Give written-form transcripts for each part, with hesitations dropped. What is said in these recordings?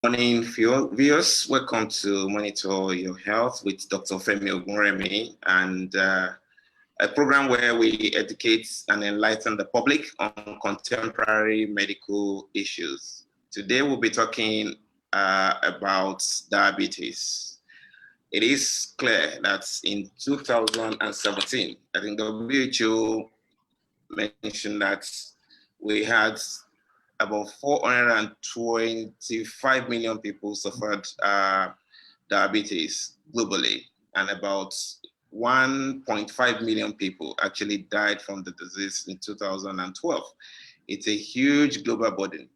Morning, viewers. Welcome to Monitor Your Health with Dr. Femi Ogunremi, and a program where we educate and enlighten the public on contemporary medical issues. Today, we'll be talking about diabetes. It is clear that in 2017, I think the WHO mentioned that we had about 425 million people suffered diabetes globally, and about 1.5 million people actually died from the disease in 2012. It's a huge global burden,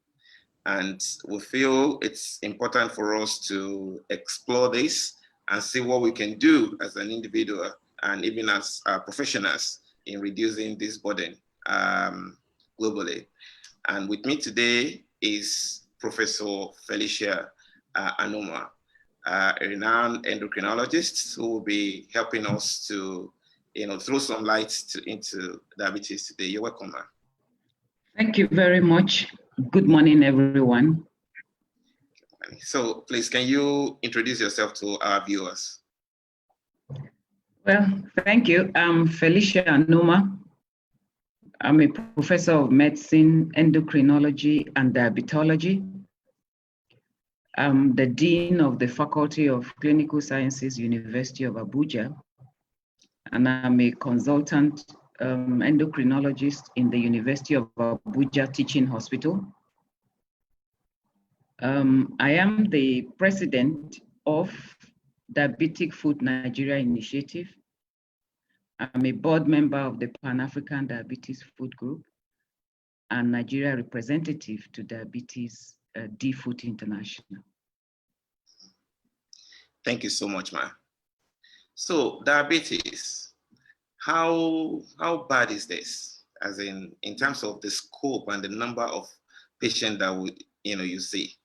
and we feel it's important for us to explore this and see what we can do as an individual and even as professionals in reducing this burden globally. And with me today is Professor Felicia Anumah, a renowned endocrinologist who will be helping us to, throw some light into diabetes today. You're welcome, ma'am. Thank you very much. Good morning, everyone. So please, can you introduce yourself to our viewers? Well, thank you. I'm Felicia Anumah. I'm a professor of medicine, endocrinology, and diabetology. I'm the dean of the Faculty of Clinical Sciences, University of Abuja, and I'm a consultant endocrinologist in the University of Abuja Teaching Hospital. I am the president of Diabetic Food Nigeria Initiative. I'm a board member of the Pan-African Diabetes Food Group and Nigeria representative to Diabetes D-Food International. Thank you so much, ma'am. So diabetes, how bad is this? As in terms of the scope and the number of patients that you see?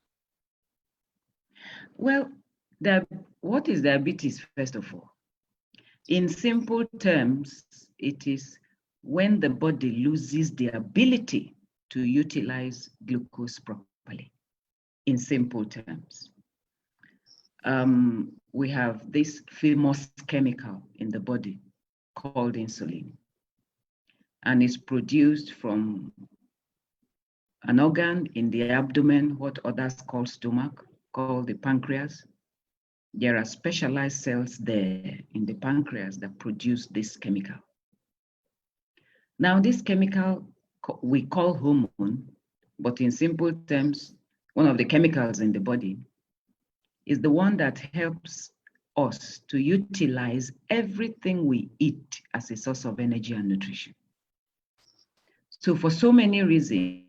Well, what is diabetes, first of all? In simple terms, it is when the body loses the ability to utilize glucose properly, in simple terms. We have this famous chemical in the body called insulin, and it's produced from an organ in the abdomen, what others call stomach, called the pancreas. There are specialized cells there in the pancreas that produce this chemical. Now, this chemical we call hormone, but in simple terms, one of the chemicals in the body is the one that helps us to utilize everything we eat as a source of energy and nutrition. So for so many reasons,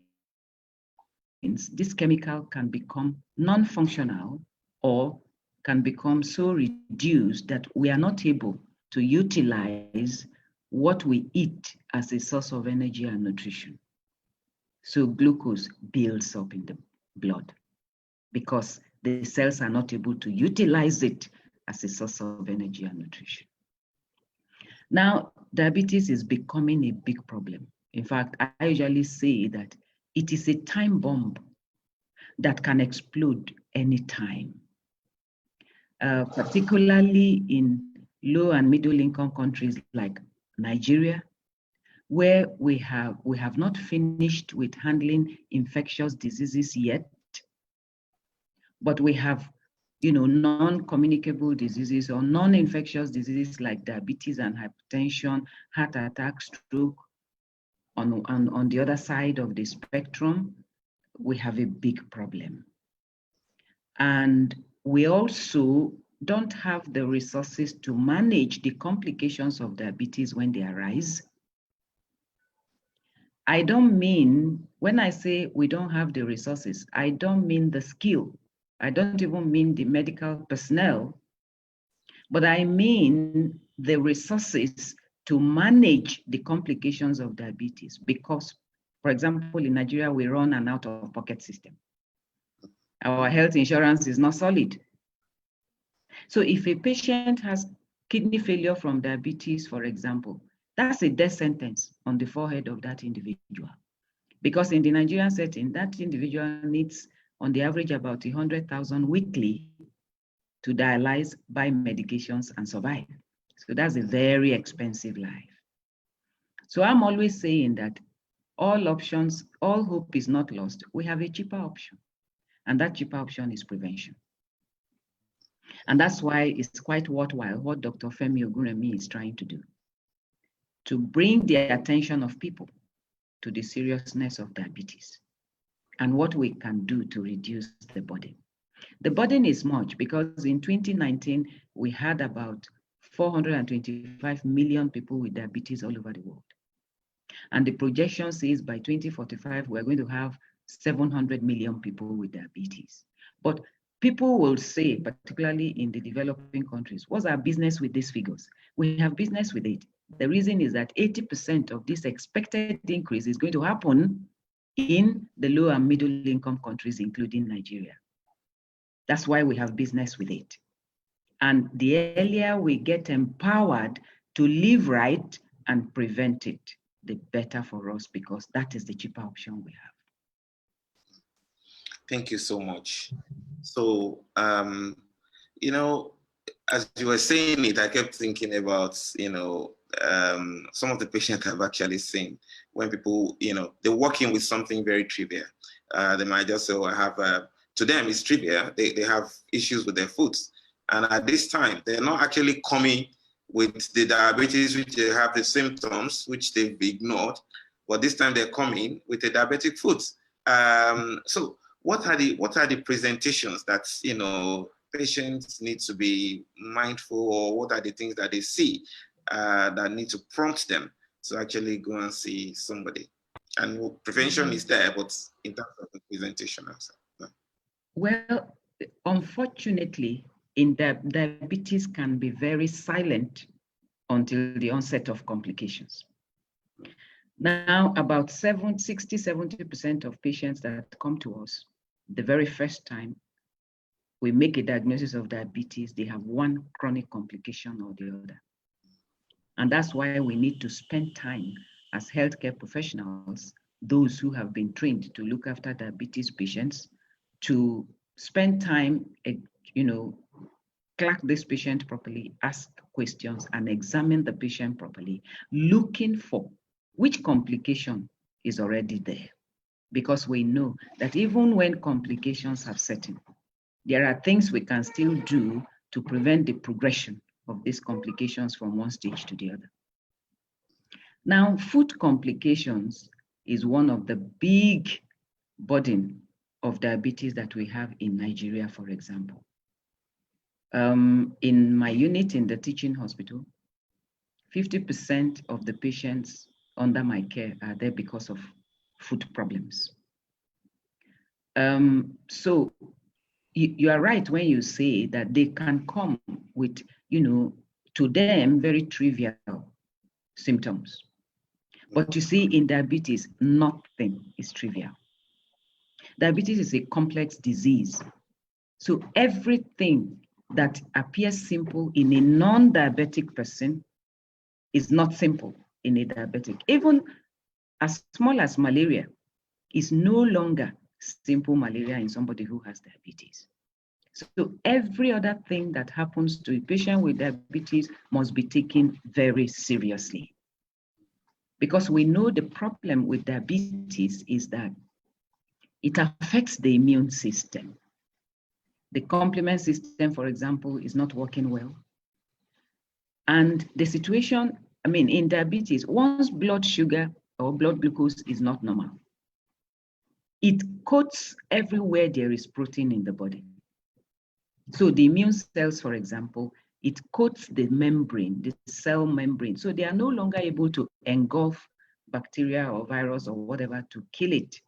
this chemical can become non-functional or can become so reduced that we are not able to utilize what we eat as a source of energy and nutrition. So glucose builds up in the blood because the cells are not able to utilize it as a source of energy and nutrition. Now, diabetes is becoming a big problem. In fact, I usually say that it is a time bomb that can explode anytime. Particularly in low and middle income countries like Nigeria, where we have not finished with handling infectious diseases yet, but we have non-communicable diseases or non-infectious diseases like diabetes and hypertension, heart attack, stroke. On the other side of the spectrum, we have a big problem. And we also don't have the resources to manage the complications of diabetes when they arise. I don't mean, when I say we don't have the resources, I don't mean the skill. I don't even mean the medical personnel, but I mean the resources to manage the complications of diabetes. Because, for example, in Nigeria, we run an out-of-pocket system. Our health insurance is not solid. So if a patient has kidney failure from diabetes, for example, that's a death sentence on the forehead of that individual. Because in the Nigerian setting, that individual needs on the average about 100,000 weekly to dialyze, buy medications, and survive. So that's a very expensive life. So I'm always saying that all options, all hope is not lost. We have a cheaper option, and that cheaper option is prevention. And that's why it's quite worthwhile what Dr. Femi Ogunremi is trying to do, to bring the attention of people to the seriousness of diabetes and what we can do to reduce the burden. The burden is much because in 2019, we had about 425 million people with diabetes all over the world. And the projection says by 2045, we're going to have 700 million people with diabetes. But people will say, particularly in the developing countries, what's our business with these figures? We have business with it. The reason is that 80% of this expected increase is going to happen in the low and middle income countries, including Nigeria. That's why we have business with it. And the earlier we get empowered to live right and prevent it, the better for us, because that is the cheaper option we have. Thank you so much. So, you know, as you were saying it, I kept thinking about, you know, some of the patients I've actually seen when people, you know, they're working with something very trivial. They might just say, oh, I have, to them it's trivial. They have issues with their foods. And at this time, they're not actually coming with the diabetes, which they have the symptoms, which they've ignored. But this time they're coming with the diabetic foods. So what are the presentations that, you know, patients need to be mindful, or what are the things that they see that need to prompt them to actually go and see somebody? And prevention is there, but in terms of the presentation also. No. Well, unfortunately, in diabetes can be very silent until the onset of complications. Now, about 60-70% of patients that come to us the very first time we make a diagnosis of diabetes, they have one chronic complication or the other. And that's why we need to spend time as healthcare professionals, those who have been trained to look after diabetes patients, to spend time, you know, clerk this patient properly, ask questions, and examine the patient properly, looking for which complication is already there. Because we know that even when complications have set in, there are things we can still do to prevent the progression of these complications from one stage to the other. Now, food complications is one of the big burden of diabetes that we have in Nigeria, for example. In my unit in the teaching hospital, 50% of the patients under my care are there because of food problems. So you are right when you say that they can come with, you know, to them, very trivial symptoms. But you see, in diabetes, nothing is trivial. Diabetes is a complex disease. So everything that appears simple in a non-diabetic person is not simple in a diabetic. Even as small as malaria is no longer simple malaria in somebody who has diabetes. So every other thing that happens to a patient with diabetes must be taken very seriously. Because we know the problem with diabetes is that it affects the immune system. The complement system, for example, is not working well. And the situation, I mean, in diabetes, once blood sugar or blood glucose is not normal, it coats everywhere there is protein in the body. So the immune cells, for example, it coats the membrane, the cell membrane. So they are no longer able to engulf bacteria or virus or whatever to kill it.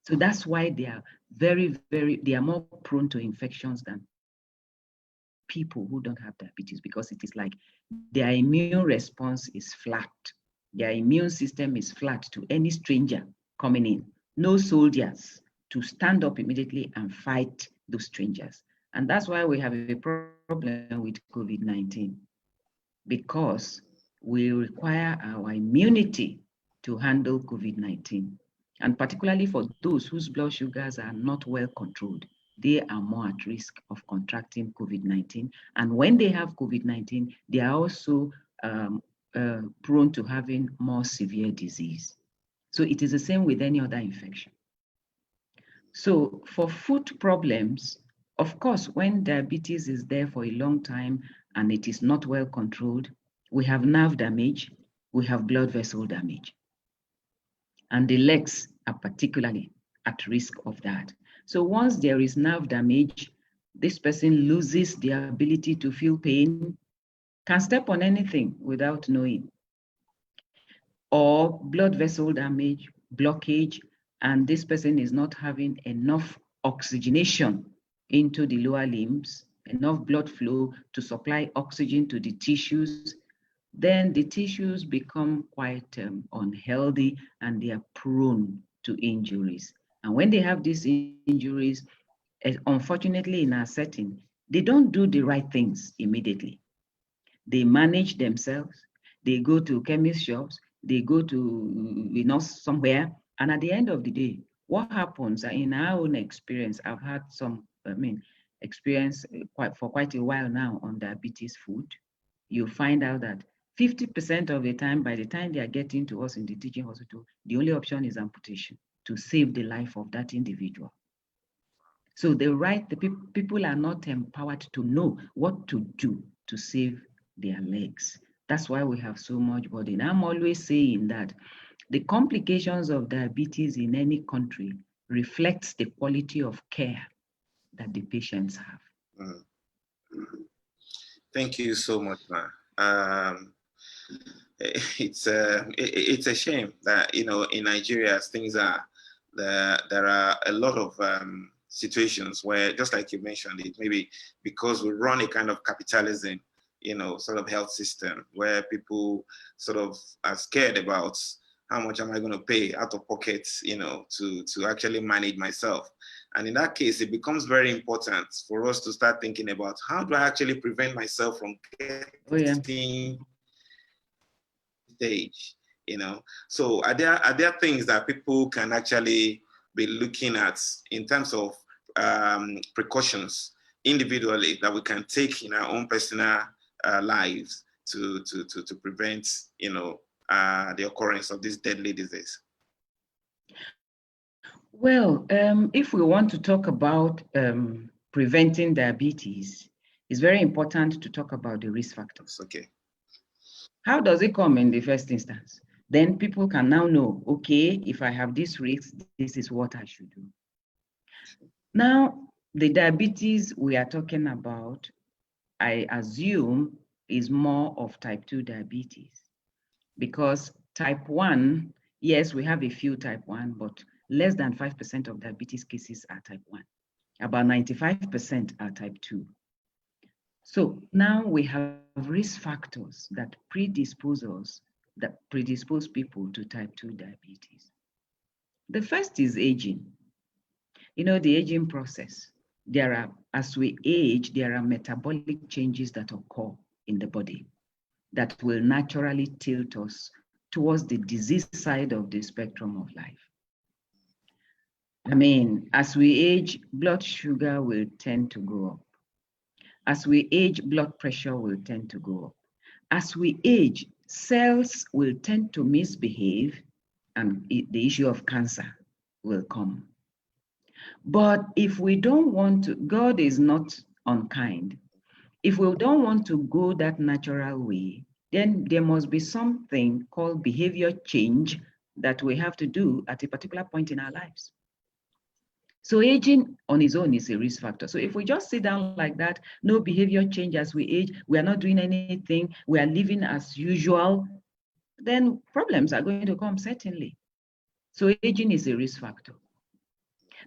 So that's why they are they are more prone to infections than people who don't have diabetes, because it is like their immune response is flat. Their immune system is flat to any stranger coming in. No soldiers to stand up immediately and fight those strangers. And that's why we have a problem with COVID-19, because we require our immunity to handle COVID-19. And particularly for those whose blood sugars are not well controlled, they are more at risk of contracting COVID-19. And when they have COVID-19, they are also prone to having more severe disease. So it is the same with any other infection. So for foot problems, of course, when diabetes is there for a long time and it is not well controlled, we have nerve damage, we have blood vessel damage. And the legs are particularly at risk of that. So once there is nerve damage, this person loses the ability to feel pain, can step on anything without knowing, or blood vessel damage, blockage, and this person is not having enough oxygenation into the lower limbs, enough blood flow to supply oxygen to the tissues, then the tissues become quite unhealthy and they are prone to injuries. And when they have these injuries, unfortunately in our setting, they don't do the right things immediately. They manage themselves, they go to chemist shops, they go to somewhere, and at the end of the day, what happens in our own experience, I've had some, experience for quite a while now on diabetes food. You find out that 50% of the time, by the time they are getting to us in the teaching hospital, the only option is amputation to save the life of that individual. So the people are not empowered to know what to do to save their legs. That's why we have so much burden. I'm always saying that the complications of diabetes in any country reflects the quality of care that the patients have. Thank you so much, Ma. It's a shame that, you know, in Nigeria things are there are a lot of situations where, just like you mentioned, it maybe because we run a kind of capitalism, you know, sort of health system where people sort of are scared about how much am I going to pay out of pocket, you know, to actually manage myself. And in that case, it becomes very important for us to start thinking about how do I actually prevent myself from getting stage, you know. So are there things that people can actually be looking at in terms of precautions individually that we can take in our own personal lives to prevent, you know, the occurrence of this deadly disease? Well, if we want to talk about preventing diabetes, it's very important to talk about the risk factors. Okay. How does it come in the first instance? Then people can now know, okay, if I have this risk, this is what I should do. Now, the diabetes we are talking about, I assume, is more of type 2 diabetes, because type 1, yes, we have a few type 1, but less than 5% of diabetes cases are type 1. About 95% are type 2. So now we have risk factors that predispose people to type 2 diabetes. The first is aging. You know, the aging process. As we age, there are metabolic changes that occur in the body that will naturally tilt us towards the disease side of the spectrum of life. I mean, as we age, blood sugar will tend to go up. As we age, blood pressure will tend to go up. As we age, cells will tend to misbehave and the issue of cancer will come. But if we don't want to, God is not unkind. If we don't want to go that natural way, then there must be something called behavior change that we have to do at a particular point in our lives. So aging on its own is a risk factor. So if we just sit down like that, no behavior change as we age, we are not doing anything, we are living as usual, then problems are going to come, certainly. So aging is a risk factor.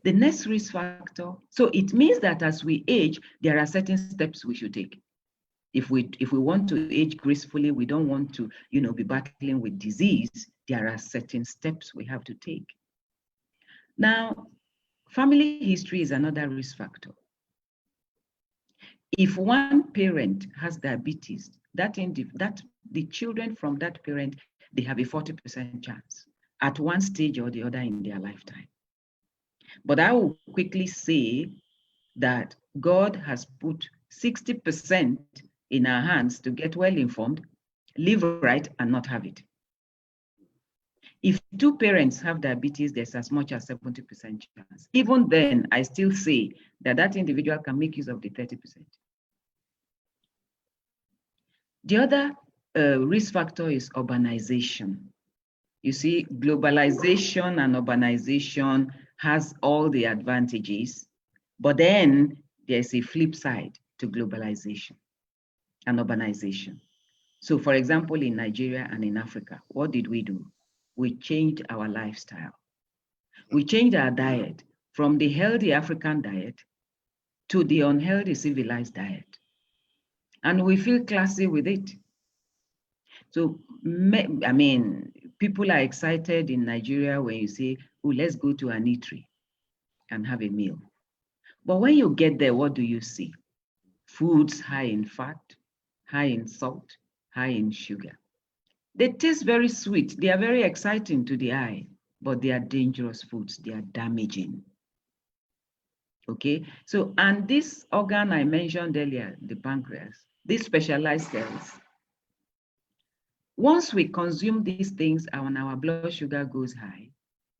The next risk factor, so it means that as we age, there are certain steps we should take. If we want to age gracefully, we don't want to, be battling with disease, there are certain steps we have to take. Now, family history is another risk factor. If one parent has diabetes, the children from that parent, they have a 40% chance. at one stage or the other in their lifetime. But I will quickly say that God has put 60% in our hands to get well informed, live right, and not have it. If two parents have diabetes, there's as much as 70% chance. Even then, I still say that that individual can make use of the 30%. The other risk factor is urbanization. You see, globalization and urbanization has all the advantages, but then there's a flip side to globalization and urbanization. So for example, in Nigeria and in Africa, what did we do? We changed our lifestyle. We changed our diet from the healthy African diet to the unhealthy civilized diet. And we feel classy with it. So, I mean, people are excited in Nigeria when you say, oh, let's go to an eatery and have a meal. But when you get there, what do you see? Foods high in fat, high in salt, high in sugar. They taste very sweet. They are very exciting to the eye, but they are dangerous foods. They are damaging. Okay, so, and this organ I mentioned earlier, the pancreas, these specialized cells, once we consume these things and our blood sugar goes high,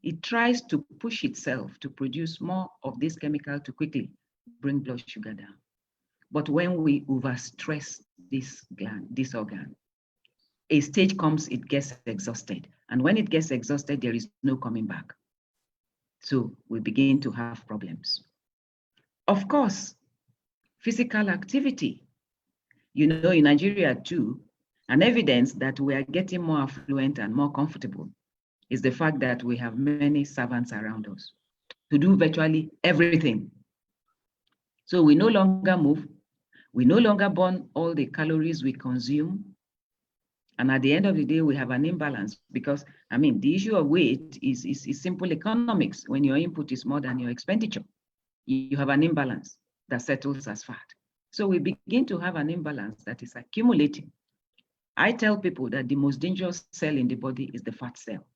it tries to push itself to produce more of this chemical to quickly bring blood sugar down. But when we overstress this gland, this organ, a stage comes, it gets exhausted. And when it gets exhausted, there is no coming back. So we begin to have problems. Of course, physical activity. You know, in Nigeria too, an evidence that we are getting more affluent and more comfortable is the fact that we have many servants around us to do virtually everything. So we no longer move, we no longer burn all the calories we consume. And at the end of the day, we have an imbalance because, I mean, the issue of weight is simple economics. When your input is more than your expenditure, you have an imbalance that settles as fat. So we begin to have an imbalance that is accumulating. I tell people that the most dangerous cell in the body is the fat cell,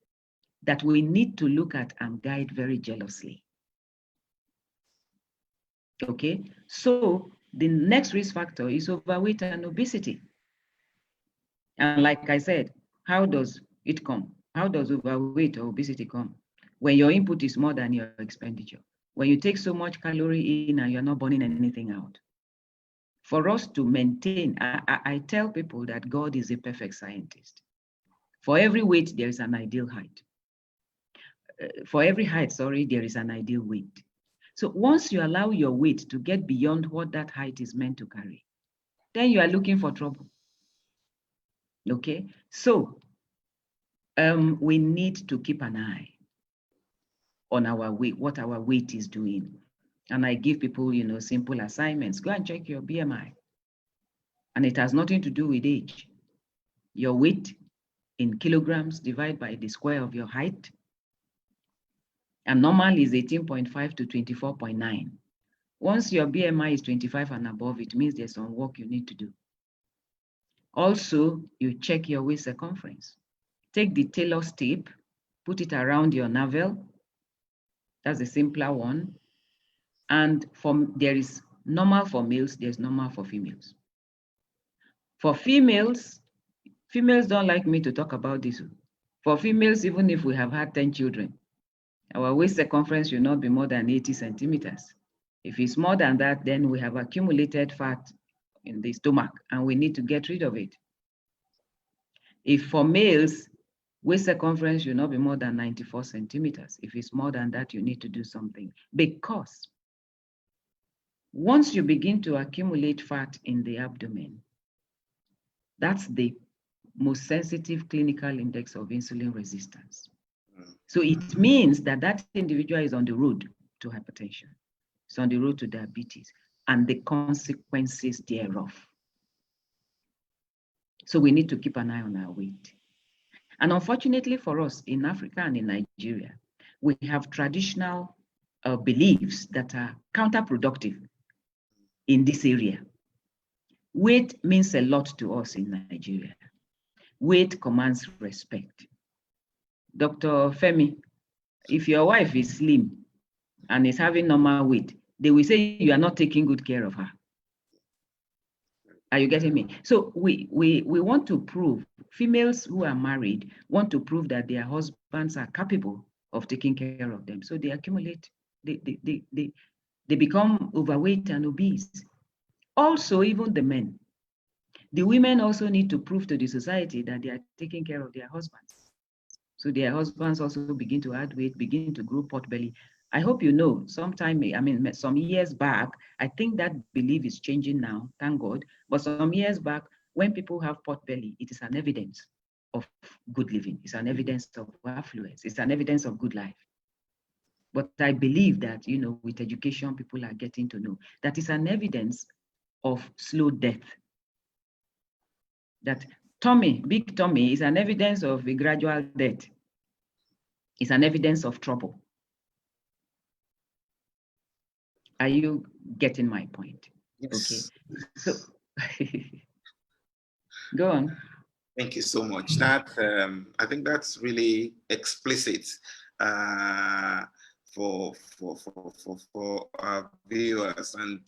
that we need to look at and guide very jealously. Okay, so the next risk factor is overweight and obesity. And like I said, how does it come? How does overweight or obesity come? When your input is more than your expenditure. When you take so much calorie in and you're not burning anything out. For us to maintain, I tell people that God is a perfect scientist. For every weight, there is an ideal height. For every height, sorry, there is an ideal weight. So once you allow your weight to get beyond what that height is meant to carry, then you are looking for trouble. Okay, so we need to keep an eye on our weight, what our weight is doing. And I give people, you know, simple assignments. Go and check your BMI. And it has nothing to do with age. Your weight in kilograms divided by the square of your height. And normal is 18.5 to 24.9. Once your BMI is 25 and above, it means there's some work you need to do. Also, you check your waist circumference. Take the tailor's tape, put it around your navel. That's a simpler one. And there is normal for males, there's normal for females. For females don't like me to talk about this. For females, even if we have had 10 children, our waist circumference should not be more than 80 centimeters. If it's more than that, then we have accumulated fat in the stomach and we need to get rid of it. If for males, waist circumference should not be more than 94 centimeters. If it's more than that, you need to do something. Because once you begin to accumulate fat in the abdomen, that's the most sensitive clinical index of insulin resistance. So it means that that individual is on the road to hypertension. It's on the road to diabetes and the consequences thereof. So we need to keep an eye on our weight. And unfortunately for us in Africa and in Nigeria, we have traditional beliefs that are counterproductive in this area. Weight means a lot to us in Nigeria. Weight commands respect. Dr. Femi, if your wife is slim and is having normal weight, they will say you are not taking good care of her. Are you getting me? So we want to prove, females who are married want to prove that their husbands are capable of taking care of them. So they accumulate, they become overweight and obese. Also, even the men. The women also need to prove to the society that they are taking care of their husbands. So their husbands also begin to add weight, begin to grow pot belly. I hope you know, some years back, I think that belief is changing now, thank God. But some years back, when people have pot belly, it is an evidence of good living. It's an evidence of affluence. It's an evidence of good life. But I believe that, with education, people are getting to know that it's an evidence of slow death. That big tummy is an evidence of a gradual death. It's an evidence of trouble. Are you getting my point? Yes. Okay. So go on. Thank you so much. That I think that's really explicit for our viewers. And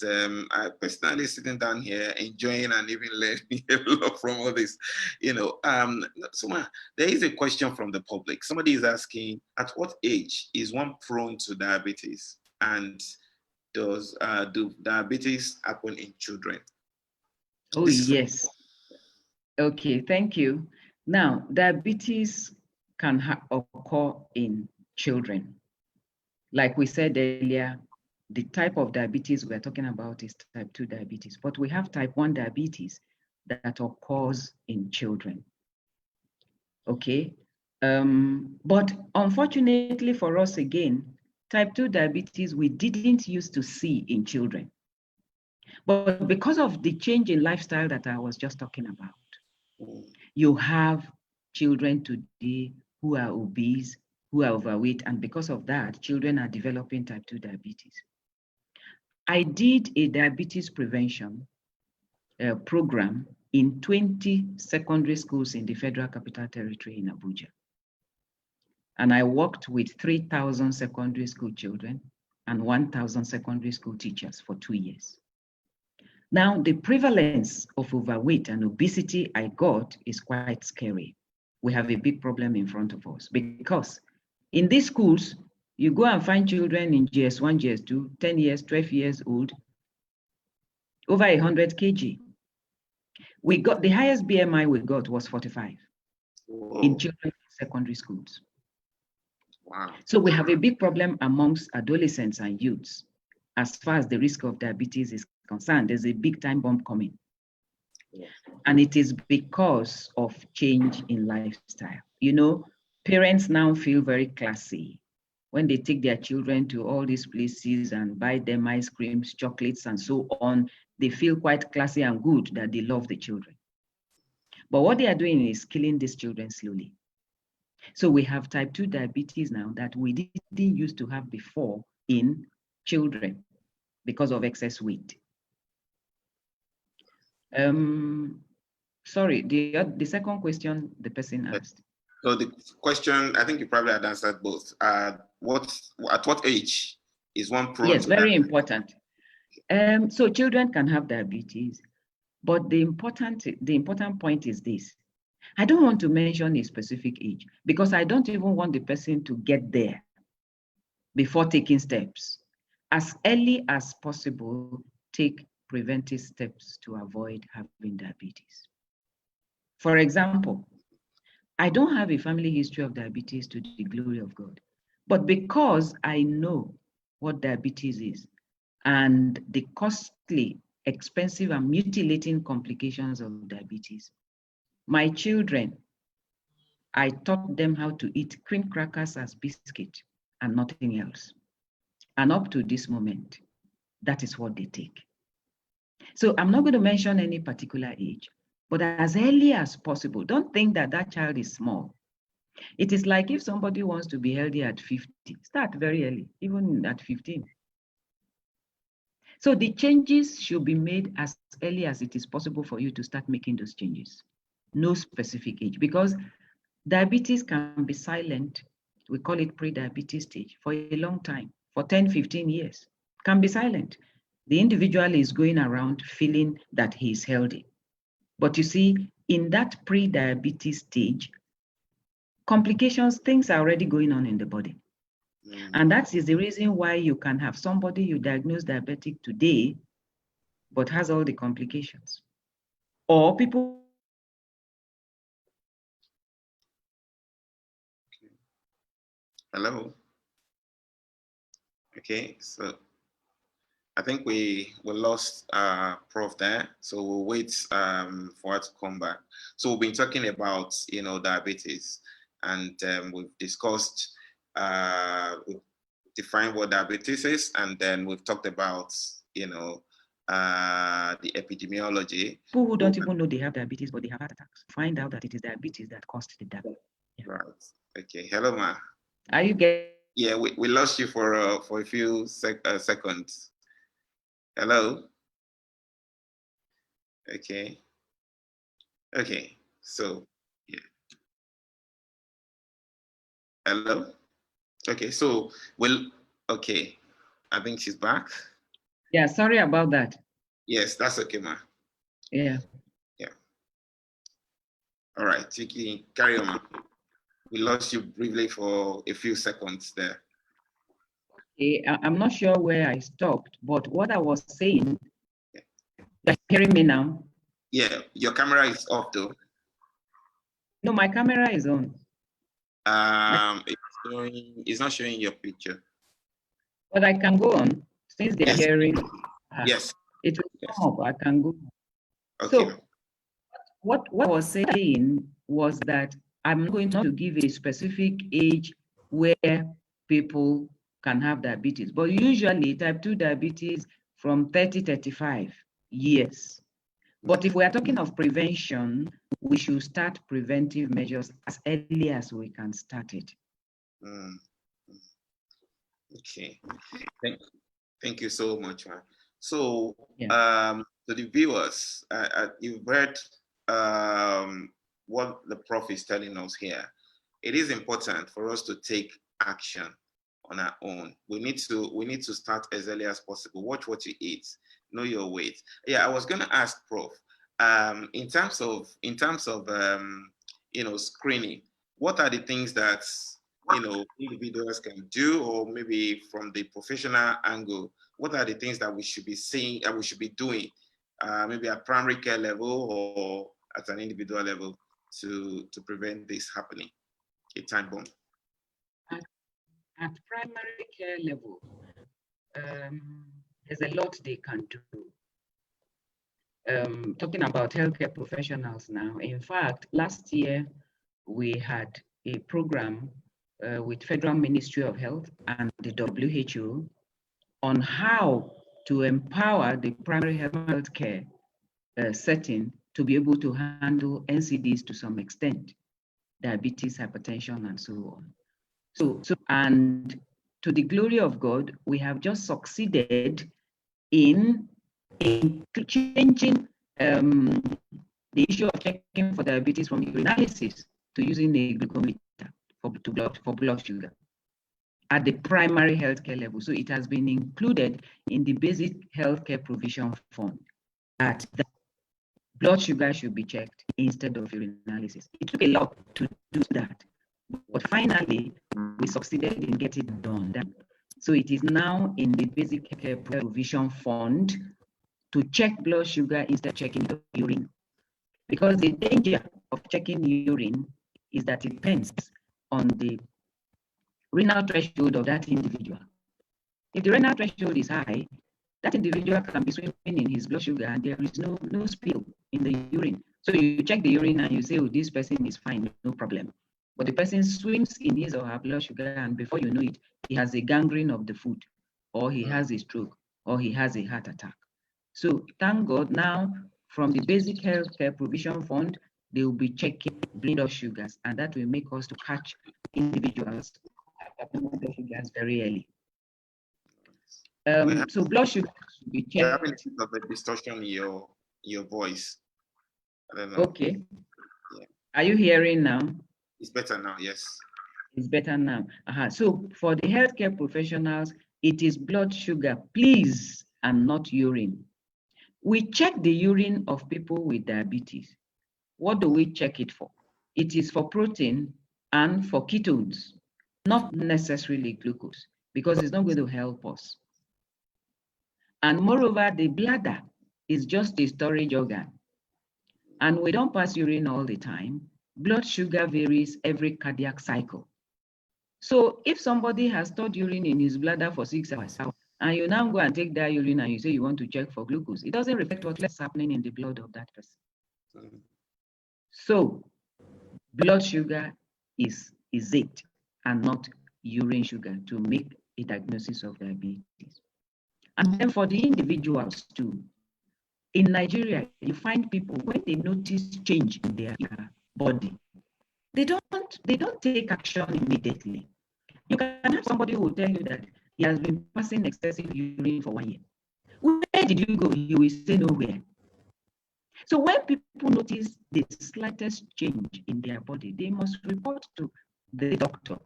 I personally sitting down here enjoying and even learning a lot from all this. So there is a question from the public. Somebody is asking, at what age is one prone to diabetes? And do diabetes happen in children? Oh, yes. Okay, thank you. Now, diabetes can occur in children. Like we said earlier, the type of diabetes we're talking about is type 2 diabetes, but we have type 1 diabetes that occurs in children. Okay, but unfortunately for us again, type 2 diabetes we didn't used to see in children. But because of the change in lifestyle that I was just talking about, you have children today who are obese, who are overweight, and because of that, children are developing type 2 diabetes. I did a diabetes prevention program in 20 secondary schools in the Federal Capital Territory in Abuja. And I worked with 3,000 secondary school children and 1,000 secondary school teachers for 2 years. Now, the prevalence of overweight and obesity I got is quite scary. We have a big problem in front of us because in these schools, you go and find children in GS1, GS2, 10 years, 12 years old, over 100 kg. We got the highest BMI we got was 45 in children in secondary schools. Wow. So we have a big problem amongst adolescents and youths as far as the risk of diabetes is concerned. There's a big time bomb coming. Yeah. And it is because of change in lifestyle. Parents now feel very classy when they take their children to all these places and buy them ice creams, chocolates, and so on. They feel quite classy and good that they love the children. But what they are doing is killing these children slowly. So we have type 2 diabetes now that we didn't used to have before in children because of excess weight. Sorry, the second question the person asked. So the question, I think you probably had answered both. At what age is one prone? Yes, very important. So children can have diabetes, but the important point is this. I don't want to mention a specific age because I don't even want the person to get there before taking steps. As early as possible, take preventive steps to avoid having diabetes. For example, I don't have a family history of diabetes to the glory of God, but because I know what diabetes is and the costly, expensive, and mutilating complications of diabetes, my children, I taught them how to eat cream crackers as biscuit and nothing else. And up to this moment, that is what they take. So I'm not going to mention any particular age, but as early as possible. Don't think that that child is small. It is like if somebody wants to be healthy at 50, start very early, even at 15. So the changes should be made as early as it is possible for you to start making those changes. No specific age, because Diabetes can be silent. We call it pre-diabetes stage for a long time, for 10, 15 years. Can be silent. The individual is going around feeling that he is healthy. But you see, in that pre-diabetes stage, complications, things are already going on in the body. And that is the reason why you can have somebody you diagnose diabetic today, but has all the complications. Or people. Hello. Okay, so I think we lost Prof there, so we'll wait for her to come back. So we've been talking about diabetes, and we've discussed we've defined what diabetes is, and then we've talked about the epidemiology. People who don't even know they have diabetes, but they have heart attacks, find out that it is diabetes that caused the death. Yeah. Right. Okay. Hello, ma. Are you getting? Yeah, we lost you for a few seconds. Hello. Okay. Okay. So, yeah. Hello. Okay. So, okay. I think she's back. Yeah. Sorry about that. Yes, that's okay, ma. Yeah. Yeah. All right. You can carry on, ma. We lost you briefly for a few seconds there. Okay. I'm not sure where I stopped, but what I was saying, you're hearing me now? Yeah, your camera is off though. No, my camera is on. It's not showing your picture. But I can go on since they're hearing. Yes. It will come up. I can go. Okay. So what I was saying was that I'm going to give a specific age where people can have diabetes, but usually type 2 diabetes from 30, 35 years. But if we are talking of prevention, we should start preventive measures as early as we can start it. Okay. Thank you so much, man. So, to the viewers, you've heard what the Prof is telling us here. It is important for us to take action on our own. We need to start as early as possible. Watch what you eat. Know your weight. Yeah, I was going to ask Prof. In terms of screening, what are the things that individuals can do, or maybe from the professional angle, what are the things that we should be seeing and we should be doing, maybe at primary care level or at an individual level to prevent this happening, a time bomb? At primary care level, there's a lot they can do. Talking about healthcare professionals now, in fact, last year we had a program with Federal Ministry of Health and the WHO on how to empower the primary health care setting to be able to handle NCDs to some extent, diabetes, hypertension, and so on. So and to the glory of God, we have just succeeded in changing the issue of checking for diabetes from urinalysis to using a glucometer for blood sugar at the primary healthcare level. So it has been included in the basic healthcare provision fund that the blood sugar should be checked instead of urinalysis. It took a lot to do that, but finally we succeeded in getting it done. So it is now in the basic care provision fund to check blood sugar instead of checking urine. Because the danger of checking urine is that it depends on the renal threshold of that individual. If the renal threshold is high, that individual can be swimming in his blood sugar and there is no spill in the urine. So you check the urine and you say, oh, this person is fine, no problem. But the person swims in his or her blood sugar and before you know it, he has a gangrene of the foot, or he has a stroke, or he has a heart attack. So thank God now from the basic healthcare provision fund, they will be checking blood sugars, and that will make us to catch individuals blood sugars very early. So blood sugar should be checked. You have a bit of a distortion in your voice. I don't know. Okay. Yeah. Are you hearing now? It's better now, yes. It's better now. So for the healthcare professionals, it is blood sugar, please, and not urine. We check the urine of people with diabetes. What do we check it for? It is for protein and for ketones, not necessarily glucose, because it's not going to help us. And moreover, the bladder is just a storage organ. And we don't pass urine all the time. Blood sugar varies every cardiac cycle. So if somebody has stored urine in his bladder for 6 hours, and you now go and take that urine and you say you want to check for glucose, it doesn't reflect what's happening in the blood of that person. So blood sugar is it and not urine sugar to make a diagnosis of diabetes. And then for the individuals too, in Nigeria, you find people when they notice change in their body, they don't take action immediately. You can have somebody who will tell you that he has been passing excessive urine for 1 year. Where did you go? You will say nowhere. So when people notice the slightest change in their body, they must report to the doctor.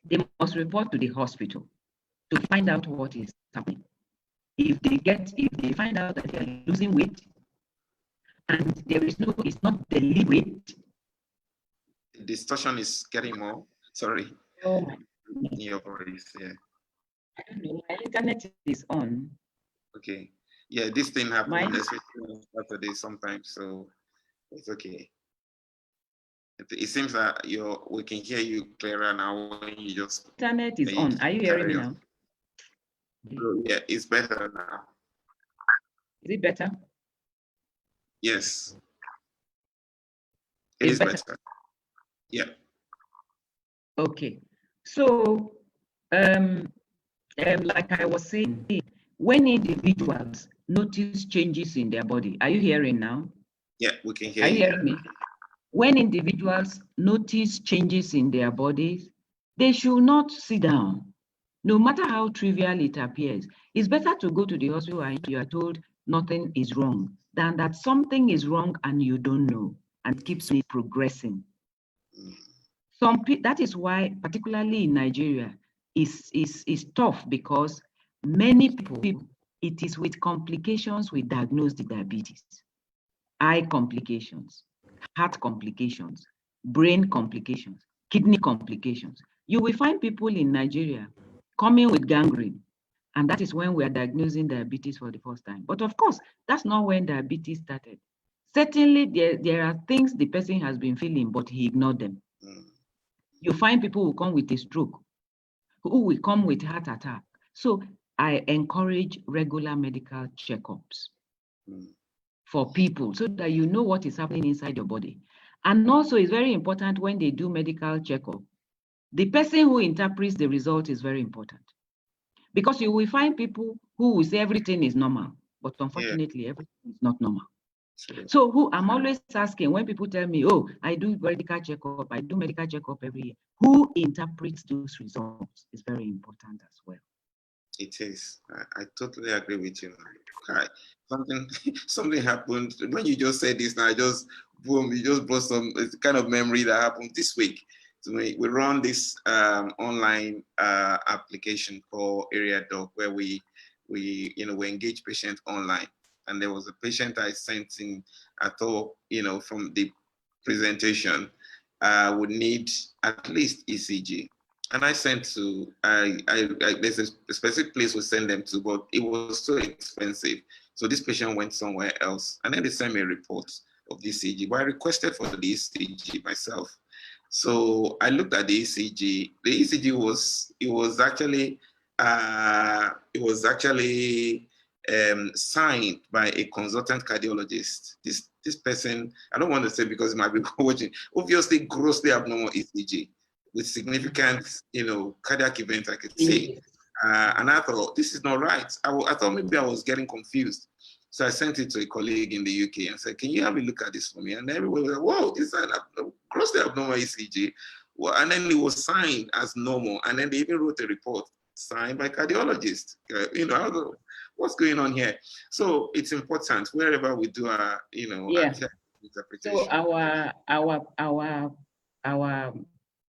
They must report to the hospital to find out what is happening. If they find out that they are losing weight and it's not deliberate. The distortion is getting more. Sorry. Oh my in your voice, yeah. I don't know, my internet is on. Okay. Yeah, this thing happens, especially on Saturday sometimes, so it's okay. It seems that we can hear you clearer now when you just. Internet is on. Are you hearing me now? So, yeah, it's better now. Is it better? Yes. It is better. Yeah. Okay. So, like I was saying, when individuals notice changes in their body, are you hearing now? Yeah, we can hear you. Are you hearing me? When individuals notice changes in their bodies, they should not sit down. No matter how trivial it appears, it's better to go to the hospital and you are told nothing is wrong than that something is wrong and you don't know and keeps me progressing. That is why, particularly in Nigeria, is tough because many people, it is with complications we diagnose the diabetes. Eye complications, heart complications, brain complications, kidney complications. You will find people in Nigeria coming with gangrene, and that is when we are diagnosing diabetes for the first time. But of course, that's not when diabetes started. Certainly, there are things the person has been feeling, but he ignored them. You find people who come with a stroke, who will come with heart attack. So I encourage regular medical checkups for people so that you know what is happening inside your body. And also it's very important when they do medical checkup, the person who interprets the result is very important. Because you will find people who will say everything is normal, but unfortunately, everything is not normal. So I'm always asking when people tell me, oh, I do medical checkup, I do medical checkup every year, who interprets those results is very important as well. It is. I totally agree with you. Something happened when you just said this. Now, boom, you just brought some kind of memory that happened this week. So we run this online application called Area Doc, where we engage patients online. And there was a patient I sent in. I thought, from the presentation, would need at least ECG. And I sent to, there's a specific place we send them to, but it was so expensive. So this patient went somewhere else. And then they sent me a report of the ECG. But I requested for the ECG myself. So I looked at the ECG. The ECG was actually signed by a consultant cardiologist. This person, I don't want to say because it might be watching, obviously grossly abnormal ECG with significant, cardiac event, I could say. And I thought, this is not right. I thought maybe I was getting confused. So I sent it to a colleague in the UK and said, can you have a look at this for me? And everyone was like, whoa, this is a grossly abnormal ECG. Well, and then it was signed as normal. And then they even wrote a report signed by cardiologist. What's going on here? So it's important wherever we do our, So interpretation. our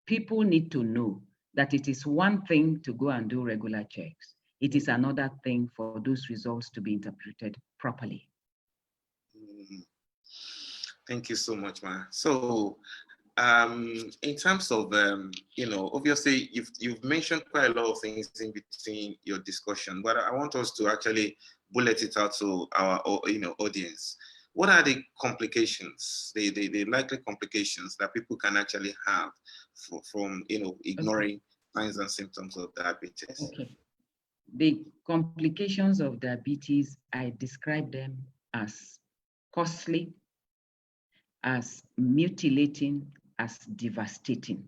people need to know that it is one thing to go and do regular checks. It is another thing for those results to be interpreted properly. Thank you so much, Ma. So, in terms of, obviously you've mentioned quite a lot of things in between your discussion, but I want us to actually bullet it out to our, audience. What are the complications, the likely complications that people can actually have from ignoring signs and symptoms of diabetes? Okay. The complications of diabetes, I describe them as costly, as mutilating, as devastating.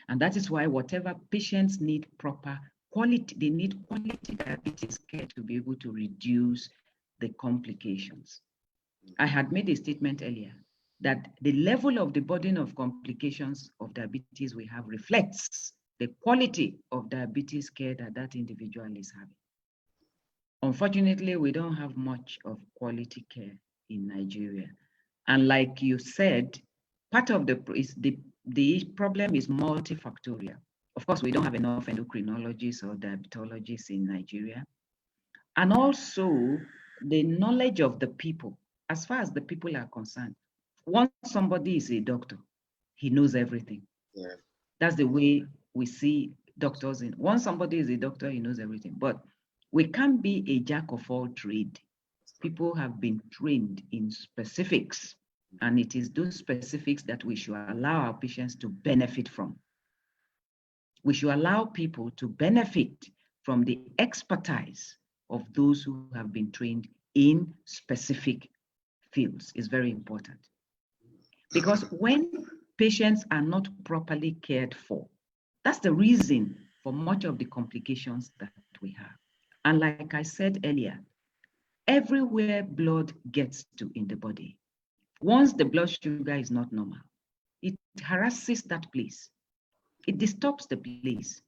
And that is why whatever patients need proper quality, they need quality diabetes care to be able to reduce the complications. I had made a statement earlier that the level of the burden of complications of diabetes we have reflects the quality of diabetes care that that individual is having. Unfortunately, we don't have much of quality care in Nigeria. And like you said, part of the problem is multifactorial. Of course, we don't have enough endocrinologists or diabetologists in Nigeria. And also the knowledge of the people, as far as the people are concerned. Once somebody is a doctor, he knows everything. Yeah. That's the way we see doctors. Once somebody is a doctor, he knows everything. But we can't be a jack of all trade. People have been trained in specifics, and it is those specifics that we should allow our patients to benefit from. We should allow people to benefit from the expertise of those who have been trained in specific fields. Is very important. Because when patients are not properly cared for, that's the reason for much of the complications that we have. And like I said earlier, everywhere blood gets to in the body, once the blood sugar is not normal, it harasses that place. It disturbs the place.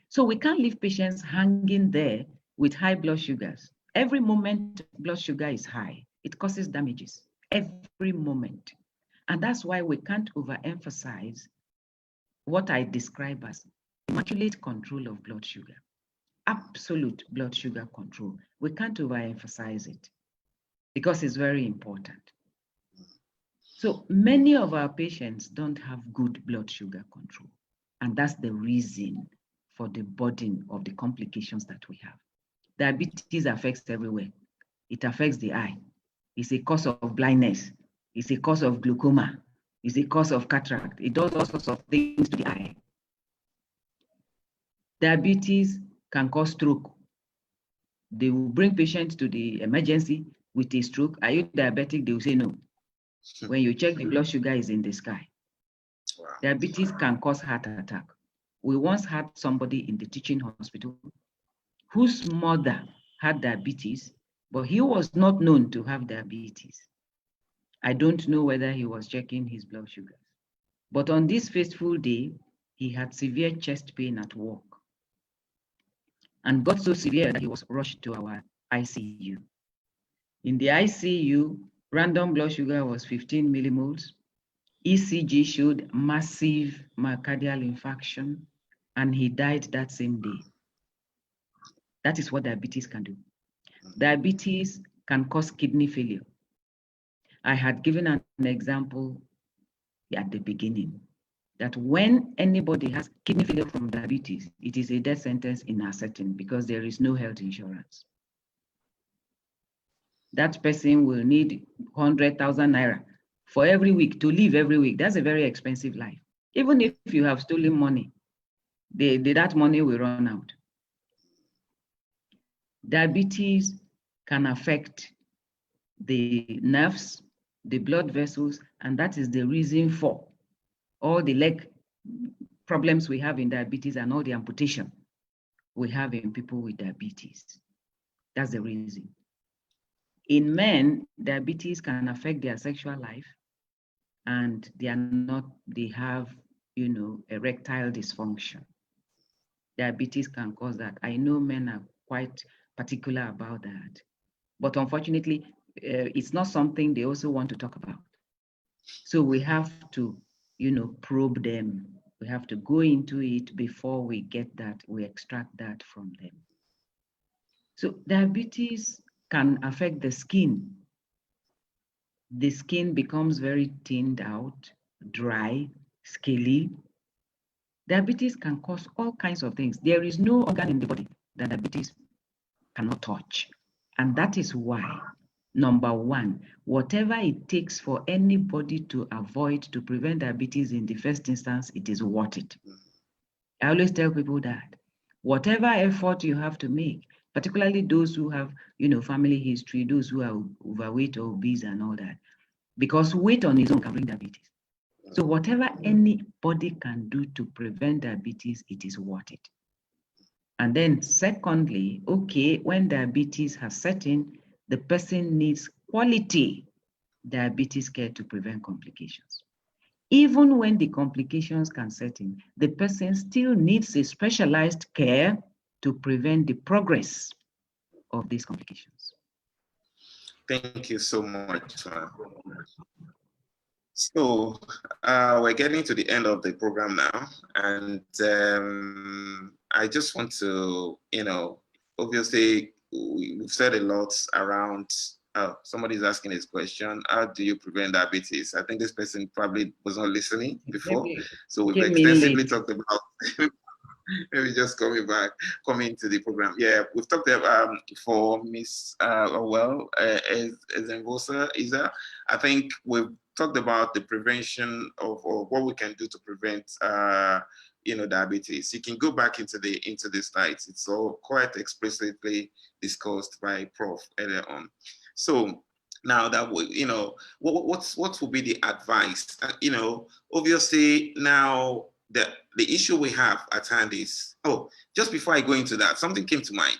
So we can't leave patients hanging there with high blood sugars. Every moment blood sugar is high, it causes damages every moment. And that's why we can't overemphasize what I describe as immaculate control of blood sugar, absolute blood sugar control. We can't overemphasize it because it's very important. So many of our patients don't have good blood sugar control. And that's the reason for the burden of the complications that we have. Diabetes affects everywhere. It affects the eye. It's a cause of blindness. It's a cause of glaucoma. It's a cause of cataract. It does all sorts of things to the eye. Diabetes can cause stroke. They will bring patients to the emergency with a stroke. Are you diabetic? They will say no. When you check, the blood sugar is in the sky. Wow. Diabetes can cause heart attack. We once had somebody in the teaching hospital whose mother had diabetes, but he was not known to have diabetes. I don't know whether he was checking his blood sugar. But on this fateful day, he had severe chest pain at work and got so severe that he was rushed to our ICU. In the ICU, random blood sugar was 15 millimoles. ECG showed massive myocardial infarction, and he died that same day. That is what diabetes can do. Diabetes can cause kidney failure. I had given an example at the beginning that when anybody has kidney failure from diabetes, it is a death sentence in our setting because there is no health insurance. That person will need 100,000 naira for every week to live every week. That's a very expensive life. Even if you have stolen money, that money will run out. Diabetes can affect the nerves, the blood vessels, and that is the reason for all the leg problems we have in diabetes and all the amputation we have in people with diabetes. That's the reason. In men, diabetes can affect their sexual life, and they have, erectile dysfunction. Diabetes can cause that. I know men are quite particular about that. But unfortunately, it's not something they also want to talk about. So we have to, probe them. We have to go into it before we get that, we extract that from them. So diabetes can affect the skin. The skin becomes very thinned out, dry, scaly. Diabetes can cause all kinds of things. There is no organ in the body that diabetes cannot touch. And that is why, number one, whatever it takes for anybody to avoid, to prevent diabetes in the first instance, it is worth it. I always tell people that whatever effort you have to make, particularly those who have, family history, those who are overweight or obese and all that, because weight on its own can bring diabetes. So whatever anybody can do to prevent diabetes, it is worth it. And then secondly, okay, when diabetes has set in, the person needs quality diabetes care to prevent complications. Even when the complications can set in, the person still needs a specialized care to prevent the progress of these complications. Thank you so much. So we're getting to the end of the program now, and I just want to, obviously we've said a lot around. Somebody's asking this question: how do you prevent diabetes? I think this person probably was not listening before, so we've extensively talked about. Maybe just coming to the program. Yeah, we've talked about for Miss Ezenvosa Isa. I think we've talked about the prevention of, or what we can do to prevent diabetes. You can go back into the slides. It's all quite explicitly discussed by Prof earlier on. So now that what will be the advice? Obviously now the issue we have at hand is, just before I go into that, something came to mind.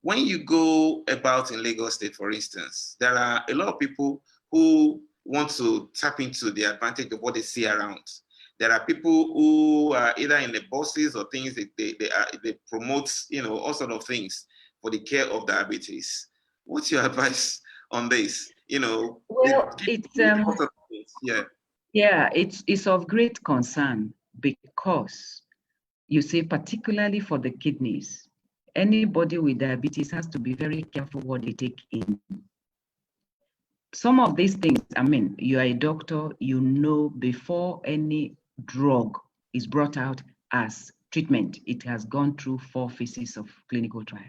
When you go about in Lagos State, for instance, there are a lot of people who want to tap into the advantage of what they see around. There are people who are either in the buses or things they promote, all sort of things for the care of diabetes. What's your advice on this? Well, it's of great concern, because you see, particularly for the kidneys, anybody with diabetes has to be very careful what they take in. Some of these things, you are a doctor, before any drug is brought out as treatment, it has gone through 4 phases of clinical trial.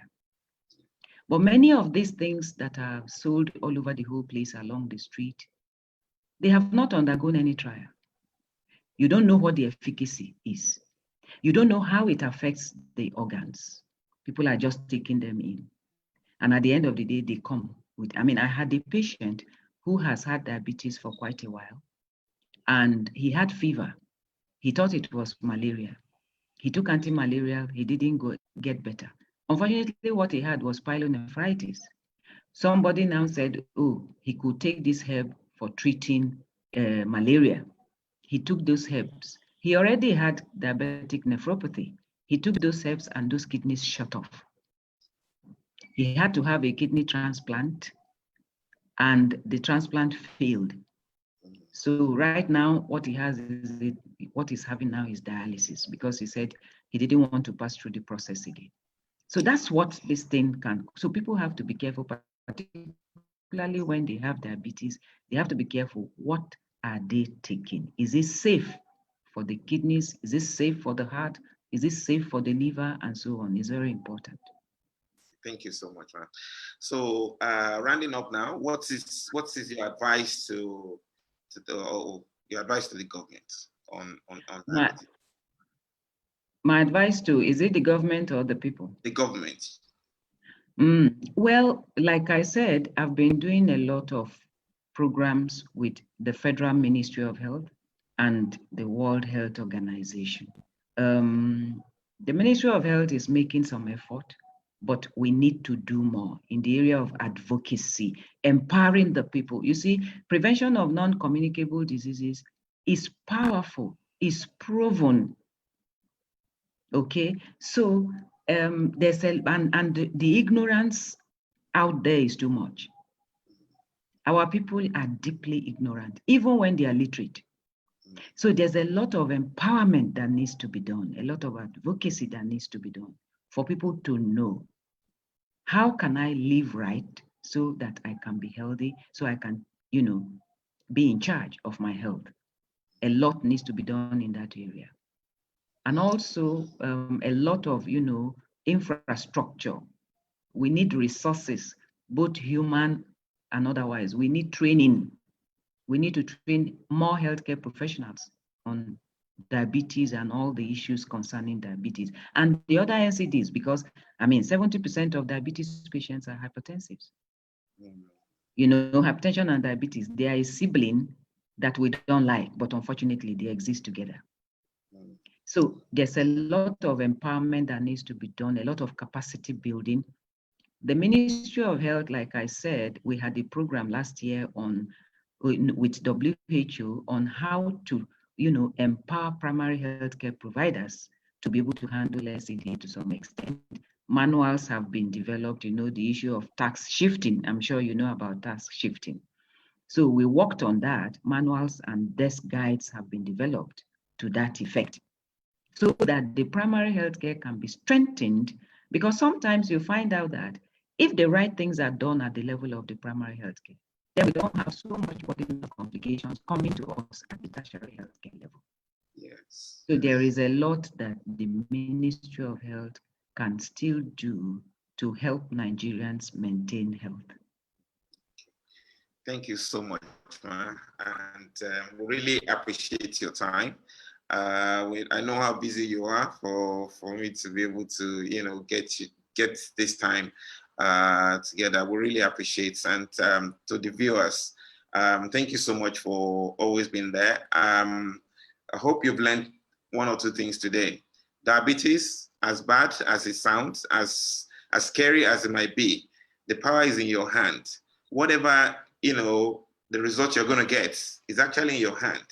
But many of these things that are sold all over the whole place along the street, they have not undergone any trial. You don't know what the efficacy is. You don't know how it affects the organs. People are just taking them in. And at the end of the day, they come with, I had a patient who has had diabetes for quite a while, and he had fever. He thought it was malaria. He took anti-malarial, he didn't get better. Unfortunately, what he had was pyelonephritis. Somebody now said, he could take this herb for treating malaria. He took those herbs. He already had diabetic nephropathy. He took those herbs and those kidneys shut off. He had to have a kidney transplant, and the transplant failed. So right now, what he has is what he's having now is dialysis, because he said he didn't want to pass through the process again. So that's what this thing can. So people have to be careful, particularly when they have diabetes. They have to be careful. What are they taking? Is it safe for the kidneys? Is it safe for the heart? Is it safe for the liver? And so on. It's very important. Thank you so much, man. So rounding up now, what is your advice to the government on diabetes? My advice to, is it the government or the people? The government. Well, like I said, I've been doing a lot of programs with the Federal Ministry of Health and the World Health Organization. The Ministry of Health is making some effort, but we need to do more in the area of advocacy, empowering the people. You see, prevention of non-communicable diseases is powerful, is proven. Okay, so there's the ignorance out there is too much. Our people are deeply ignorant, even when they are literate. So there's a lot of empowerment that needs to be done, a lot of advocacy that needs to be done for people to know, how can I live right so that I can be healthy, so I can, be in charge of my health. A lot needs to be done in that area. And also a lot of, infrastructure. We need resources, both human and otherwise. We need training. We need to train more healthcare professionals on diabetes and all the issues concerning diabetes. And the other NCDs, because 70% of diabetes patients are hypertensives. Hypertension and diabetes, they are a sibling that we don't like, but unfortunately they exist together. So there's a lot of empowerment that needs to be done, a lot of capacity building. The Ministry of Health, like I said, we had a program last year with WHO on how to, empower primary healthcare providers to be able to handle SCD to some extent. Manuals have been developed, the issue of task shifting. I'm sure you know about task shifting. So we worked on that. Manuals and desk guides have been developed to that effect, so that the primary healthcare can be strengthened, because sometimes you find out that if the right things are done at the level of the primary healthcare, then we don't have so much burden of complications coming to us at the tertiary healthcare level. Yes. So there is a lot that the Ministry of Health can still do to help Nigerians maintain health. Thank you so much, Ma. And we really appreciate your time. I know how busy you are for me to be able to, get this time together. We really appreciate, and to the viewers, thank you so much for always being there. I hope you've learned one or two things today. Diabetes, as bad as it sounds, as scary as it might be, the power is in your hand. Whatever, the result you're going to get is actually in your hand.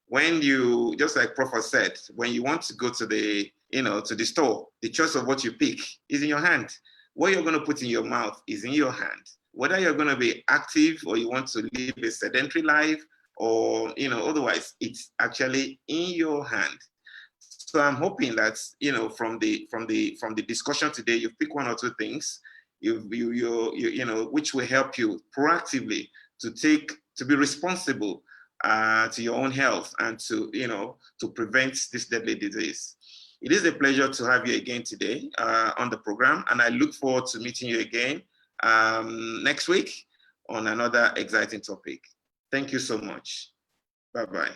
When you, just like Prof said, when you want to go to the, to the store, the choice of what you pick is in your hand. What you're going to put in your mouth is in your hand. Whether you're going to be active or you want to live a sedentary life or, otherwise, it's actually in your hand. So I'm hoping that, from the discussion today, you pick one or two things, which will help you proactively to be responsible to your own health and to prevent this deadly disease. It is a pleasure to have you again today on the program, and I look forward to meeting you again next week on another exciting topic. Thank you so much. Bye-bye.